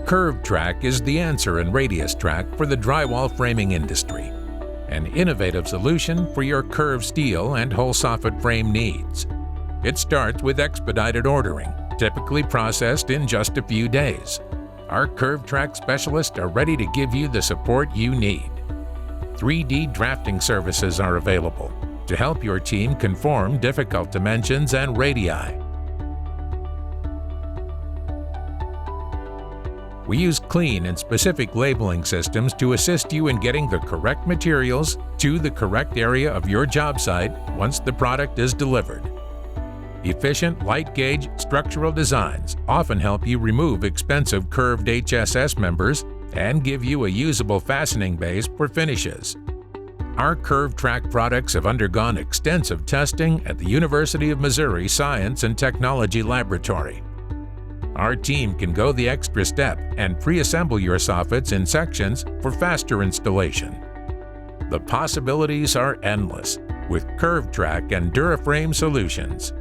CurvTrak is the answer in radius track for the drywall framing industry, an innovative solution for your curved steel and whole soffit frame needs. It starts with expedited ordering, typically processed in just a few days. Our CurvTrak specialists are ready to give you the support you need. 3D drafting services are available to help your team conform difficult dimensions and radii. We use clean and specific labeling systems to assist you in getting the correct materials to the correct area of your job site once the product is delivered. Efficient light-gauge structural designs often help you remove expensive curved HSS members and give you a usable fastening base for finishes. Our CurvTrak products have undergone extensive testing at the University of Missouri Science and Technology Laboratory. Our team can go the extra step and pre-assemble your soffits in sections for faster installation. The possibilities are endless with CurvTrak and Duraframe solutions.